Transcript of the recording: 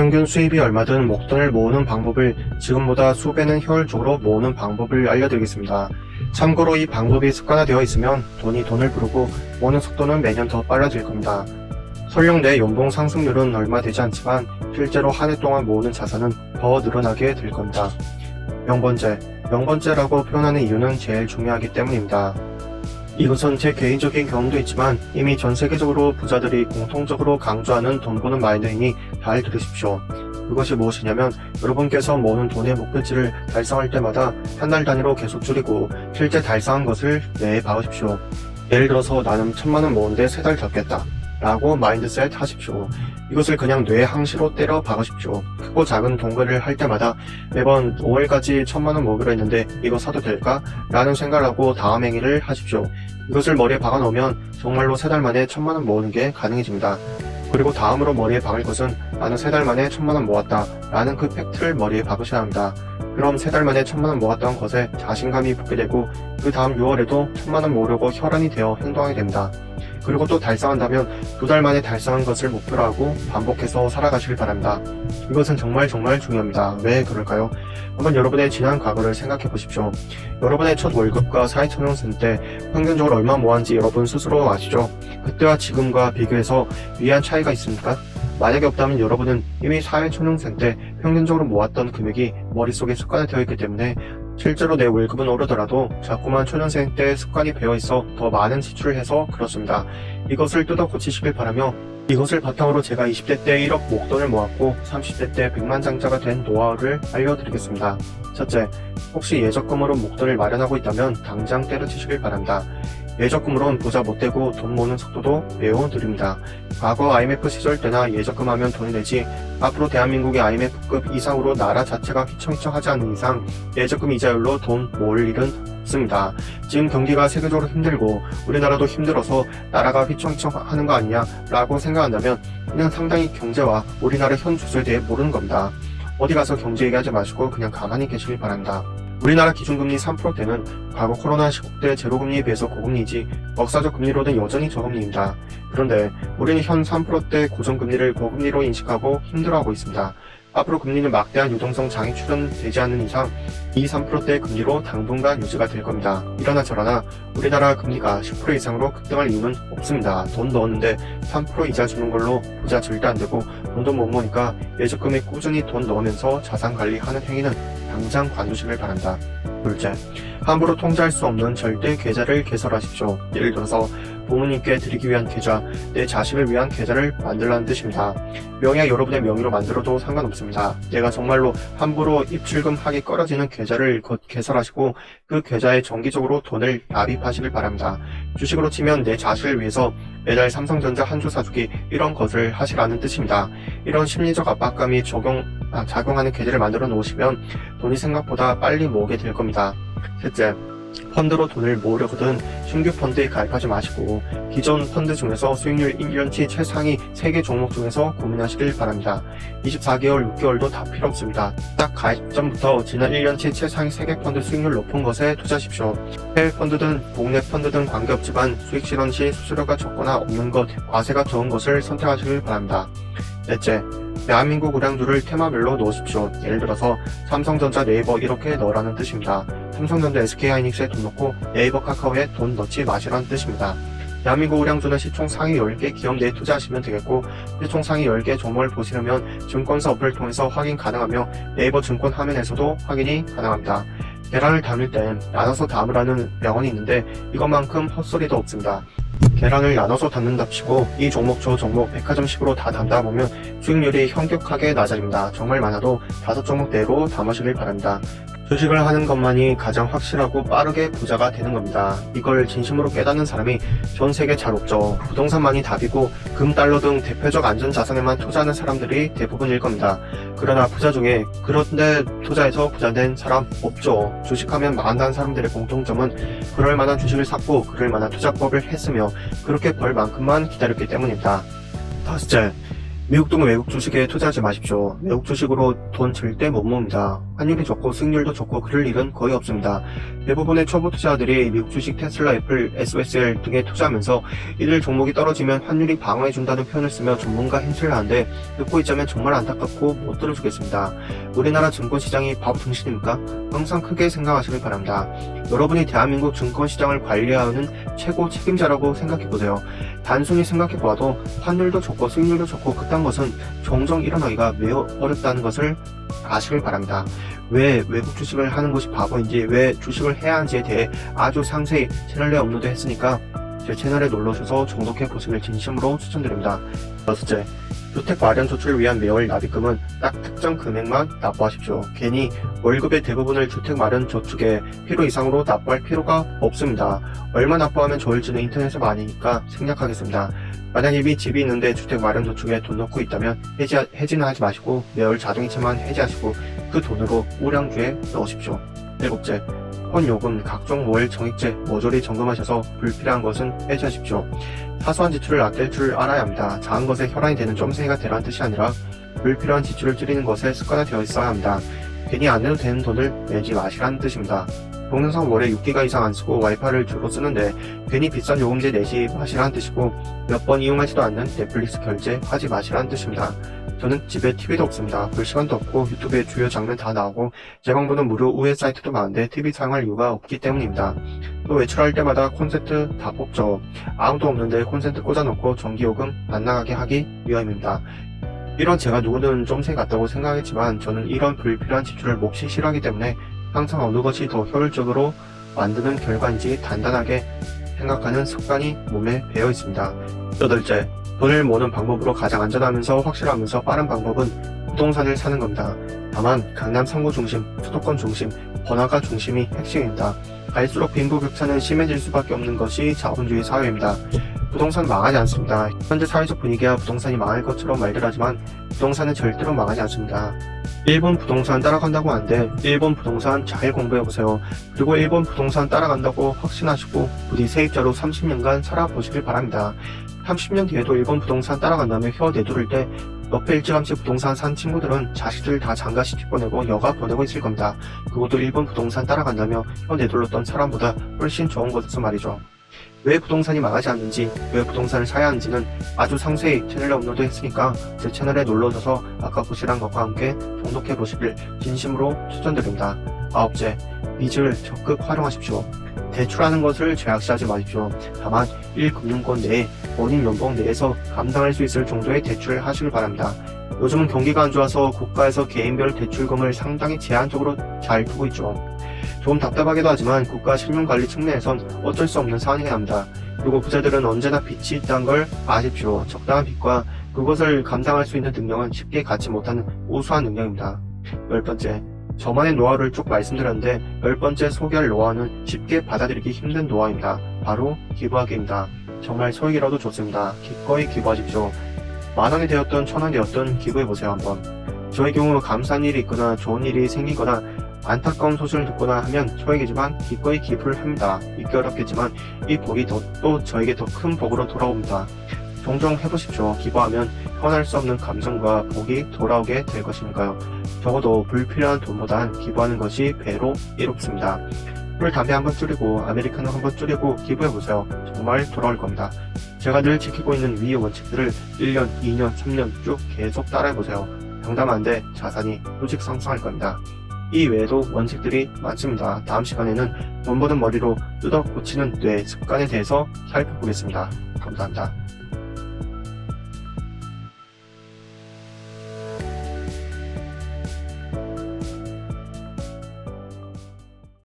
평균 수입이 얼마든 목돈을 모으는 방법을 지금보다 수배는 효율적으로 모으는 방법을 알려드리겠습니다. 참고로 이 방법이 습관화되어 있으면 돈을 부르고 모으는 속도는 매년 더 빨라질 겁니다. 설령 내 연봉 상승률은 얼마 되지 않지만 실제로 한 해 동안 모으는 자산은 더 늘어나게 될 겁니다. 명번제라고 표현하는 이유는 제일 중요하기 때문입니다. 이것은 제 개인적인 경험도 있지만 이미 전 세계적으로 부자들이 공통적으로 강조하는 돈 버는 마인드이니 잘 들으십시오. 그것이 무엇이냐면 여러분께서 모으는 돈의 목표치를 달성할 때마다 한 달 단위로 계속 줄이고 실제 달성한 것을 뇌에 박으십시오. 예를 들어서 나는 1000만원 모으는데 3달 잡겠다 라고 마인드셋 하십시오. 이것을 그냥 뇌에 항시로 때려 박으십시오. 크고 작은 동거를 할 때마다 매번 5월까지 1000만원 모으기로 했는데 이거 사도 될까? 라는 생각을 하고 다음 행위를 하십시오. 이것을 머리에 박아 놓으면 정말로 3달 만에 1000만원 모으는 게 가능해집니다. 그리고 다음으로 머리에 박을 것은 나는 3달 만에 1000만원 모았다 라는 그 팩트를 머리에 박으셔야 합니다. 그럼 3달 만에 1000만원 모았던 것에 자신감이 붙게 되고 그 다음 6월에도 1000만원 모으려고 혈안이 되어 행동하게 됩니다. 그리고 또 달성한다면 2달 만에 달성한 것을 목표로 하고 반복해서 살아가시길 바랍니다. 이것은 정말 중요합니다. 왜 그럴까요? 한번 여러분의 지난 과거를 생각해 보십시오. 여러분의 첫 월급과 사회초년생 때 평균적으로 얼마 모았는지 여러분 스스로 아시죠? 그때와 지금과 비교해서 위한 차이가 있습니까? 만약에 없다면 여러분은 이미 사회초년생 때 평균적으로 모았던 금액이 머릿속에 습관화되어 있기 때문에 실제로 내 월급은 오르더라도 자꾸만 초년생 때 습관이 배어있어 더 많은 지출을 해서 그렇습니다. 이것을 뜯어 고치시길 바라며 이것을 바탕으로 제가 20대 때 1억 목돈을 모았고 30대 때 백만장자가 된 노하우를 알려드리겠습니다. 첫째, 혹시 예적금으로 목돈을 마련하고 있다면 당장 때려치시길 바랍니다. 예적금으로는 보자 못되고 돈 모으는 속도도 매우 느립니다. 과거 IMF 시절 때나 예적금하면 돈이 되지 앞으로 대한민국의 IMF급 이상으로 나라 자체가 휘청휘청하지 않는 이상 예적금 이자율로 돈 모을 일은 없습니다. 지금 경기가 세계적으로 힘들고 우리나라도 힘들어서 나라가 휘청휘청하는 거 아니냐 라고 생각한다면 그냥 상당히 경제와 우리나라 현 주소에 대해 모르는 겁니다. 어디 가서 경제 얘기하지 마시고 그냥 가만히 계시길 바랍니다. 우리나라 기준금리 3%대는 과거 코로나 시국 때 제로금리에 비해서 고금리이지 역사적 금리로는 여전히 저금리입니다. 그런데 우리는 현 3%대 고정금리를 고금리로 인식하고 힘들어하고 있습니다. 앞으로 금리는 막대한 유동성 장이 출현되지 않는 이상 이 3%대 금리로 당분간 유지가 될 겁니다. 이러나 저러나 우리나라 금리가 10% 이상으로 급등할 이유는 없습니다. 돈 넣었는데 3% 이자 주는 걸로 부자 절대 안 되고 돈도 못 모으니까 예적금에 꾸준히 돈 넣으면서 자산 관리하는 행위는 당장 관두시길 바란다. 둘째, 함부로 통제할 수 없는 절대 계좌를 개설하십시오. 예를 들어서 부모님께 드리기 위한 계좌, 내 자식을 위한 계좌를 만들라는 뜻입니다. 명예 여러분의 명의로 만들어도 상관없습니다. 내가 정말로 함부로 입출금하기 꺼려지는 계좌를 개설하시고 그 계좌에 정기적으로 돈을 납입하시길 바랍니다. 주식으로 치면 내 자식을 위해서 매달 삼성전자 한 주 사주기 이런 것을 하시라는 뜻입니다. 이런 심리적 압박감이 작용하는 계좌를 만들어 놓으시면 돈이 생각보다 빨리 모으게 될 겁니다. 셋째, 펀드로 돈을 모으려거든 신규 펀드에 가입하지 마시고 기존 펀드 중에서 수익률 1년치 최상위 3개 종목 중에서 고민하시길 바랍니다. 24개월, 6개월도 다 필요 없습니다. 딱 가입 전부터 지난 1년치 최상위 3개 펀드 수익률 높은 것에 투자하십시오. 해외 펀드든 국내 펀드든 관계없지만 수익 실현 시 수수료가 적거나 없는 것, 과세가 적은 것을 선택하시길 바랍니다. 넷째, 대한민국 우량주를 테마별로 넣으십시오. 예를 들어서 삼성전자, 네이버 이렇게 넣으라는 뜻입니다. 삼성전자, SK하이닉스에 돈 넣고 네이버, 카카오에 돈 넣지 마시라는 뜻입니다. 대한민국 우량주는 시총 상위 10개 기업 내에 투자하시면 되겠고 시총 상위 10개 종목을 보시려면 증권사 어플을 통해서 확인 가능하며 네이버 증권 화면에서도 확인이 가능합니다. 계란을 담을 땐 나눠서 담으라는 명언이 있는데 이것만큼 헛소리도 없습니다. 계란을 나눠서 담는답시고 이 종목 저 종목 백화점식으로 다 담다 보면 수익률이 현격하게 낮아집니다. 정말 많아도 5종목 내로 담으시길 바랍니다. 주식을 하는 것만이 가장 확실하고 빠르게 부자가 되는 겁니다. 이걸 진심으로 깨닫는 사람이 전 세계 잘 없죠. 부동산만이 답이고 금, 달러 등 대표적 안전자산에만 투자하는 사람들이 대부분일 겁니다. 그러나 부자 중에 그런데 투자해서 부자 된 사람 없죠. 주식하면 망한다는 사람들의 공통점은 그럴 만한 주식을 샀고 그럴 만한 투자법을 했으며 그렇게 벌 만큼만 기다렸기 때문입니다. 다섯째, 미국 등 외국 주식에 투자하지 마십시오. 외국 주식으로 돈 절대 못 모읍니다. 환율이 좋고 수익률도 좋고 그럴 일은 거의 없습니다. 대부분의 초보 투자자들이 미국 주식 테슬라, 애플, SOSL 등에 투자하면서 이들 종목이 떨어지면 환율이 방어해준다는 표현을 쓰며 전문가 행세를 하는데 듣고 있자면 정말 안타깝고 못 들어주겠습니다. 우리나라 증권시장이 바보 등신입니까? 항상 크게 생각하시길 바랍니다. 여러분이 대한민국 증권시장을 관리하는 최고 책임자라고 생각해보세요. 단순히 생각해보아도 환율도 좋고 수익률도 좋고 그딴 것은 종종 일어나기가 매우 어렵다는 것을 아시길 바랍니다. 왜 외국 주식을 하는 것이 바보인지, 왜 주식을 해야 하는지에 대해 아주 상세히 채널에 업로드 했으니까 제 채널에 놀러오셔서 정독해 보시길 진심으로 추천드립니다. 여섯째, 주택 마련 조치를 위한 매월 납입금은 딱 특정 금액만 납부하십시오. 괜히 월급의 대부분을 주택 마련 저축에 필요 이상으로 납부할 필요가 없습니다. 얼마 납부하면 좋을지는 인터넷에 많으니까 생략하겠습니다. 만약 이미 집이 있는데 주택 마련 저축에 돈 넣고 있다면 해지는 하지 마시고 매월 자동이체만 해지하시고 그 돈으로 우량주에 넣으십시오. 일곱째, 폰요금, 각종 월 정액제 모조리 점검하셔서 불필요한 것은 해지하십시오. 사소한 지출을 아낄 줄 알아야 합니다. 작은 것에 혈안이 되는 쫌생이가 되라는 뜻이 아니라 불필요한 지출을 줄이는 것에 습관화되어 있어야 합니다. 괜히 안 내도 되는 돈을 내지 마시라는 뜻입니다. 동영상 월에 6기가 이상 안 쓰고 와이파이를 주로 쓰는데 괜히 비싼 요금제 내지 마시라는 뜻이고 몇 번 이용하지도 않는 넷플릭스 결제 하지 마시라는 뜻입니다. 저는 집에 TV도 없습니다. 볼 시간도 없고 유튜브에 주요 장면 다 나오고 제 방보는 무료 우회 사이트도 많은데 TV 사용할 이유가 없기 때문입니다. 또 외출할 때마다 콘센트 다 뽑죠. 아무도 없는데 콘센트 꽂아놓고 전기요금 안 나가게 하기 위함입니다. 이런 제가 누구든 쫌생이 같다고 생각했지만 저는 이런 불필요한 지출을 몹시 싫어하기 때문에 항상 어느 것이 더 효율적으로 만드는 결과인지 단단하게 생각하는 습관이 몸에 배어 있습니다. 여덟째, 돈을 모으는 방법으로 가장 안전하면서 확실하면서 빠른 방법은 부동산을 사는 겁니다. 다만 강남 3구 중심, 수도권 중심, 번화가 중심이 핵심입니다. 갈수록 빈부격차는 심해질 수밖에 없는 것이 자본주의 사회입니다. 부동산 망하지 않습니다. 현재 사회적 분위기야 부동산이 망할 것처럼 말들 하지만 부동산은 절대로 망하지 않습니다. 일본 부동산 따라간다고 하는데 일본 부동산 잘 공부해보세요. 그리고 일본 부동산 따라간다고 확신하시고 부디 세입자로 30년간 살아보시길 바랍니다. 30년 뒤에도 일본 부동산 따라간다며 혀 내두를 때 옆에 일찌감치 부동산 산 친구들은 자식들 다 장가시집 보내고 여가 보내고 있을 겁니다. 그것도 일본 부동산 따라간다며 혀 내둘렀던 사람보다 훨씬 좋은 것에서 말이죠. 왜 부동산이 망하지 않는지, 왜 부동산을 사야 하는지는 아주 상세히 채널에 업로드 했으니까 제 채널에 놀러오셔서 아까 보시란 것과 함께 정독해 보시길 진심으로 추천드립니다. 아홉째, 빚을 적극 활용하십시오. 대출하는 것을 제약시하지 마십시오. 다만 1금융권 내에 원인 연봉 내에서 감당할 수 있을 정도의 대출을 하시길 바랍니다. 요즘은 경기가 안 좋아서 국가에서 개인별 대출금을 상당히 제한적으로 잘 두고 있죠. 좀 답답하기도 하지만 국가 신용관리 측면에선 어쩔 수 없는 상황이긴 합니다. 그리고 부자들은 언제나 빚이 있다는 걸 아십시오. 적당한 빚과 그것을 감당할 수 있는 능력은 쉽게 갖지 못하는 우수한 능력입니다. 10번째, 저만의 노하우를 쭉 말씀드렸는데 10번째 소개할 노하우는 쉽게 받아들이기 힘든 노하우입니다. 바로 기부하기입니다. 정말 소액이라도 좋습니다. 기꺼이 기부하십시오. 만원이 되었든 천원이 되었든 기부해보세요 한번. 저의 경우 감사한 일이 있거나 좋은 일이 생기거나 안타까운 소식을 듣거나 하면 소액이지만 기꺼이 기부를 합니다. 믿기 어렵겠지만 이 복이 또 저에게 더 큰 복으로 돌아옵니다. 종종 해보십시오. 기부하면 현할 수 없는 감정과 복이 돌아오게 될 것이니까요. 적어도 불필요한 돈보단 기부하는 것이 배로 이롭습니다. 술, 담배 한번 줄이고 아메리카노 한번 줄이고 기부해보세요. 정말 돌아올 겁니다. 제가 늘 지키고 있는 위의 원칙들을 1년, 2년, 3년 쭉 계속 따라해보세요. 장담하는데 자산이 조직 상승할 겁니다. 이 외에도 원칙들이 많습니다. 다음 시간에는 돈 버는 머리로 뜯어 고치는 뇌 습관에 대해서 살펴보겠습니다. 감사합니다.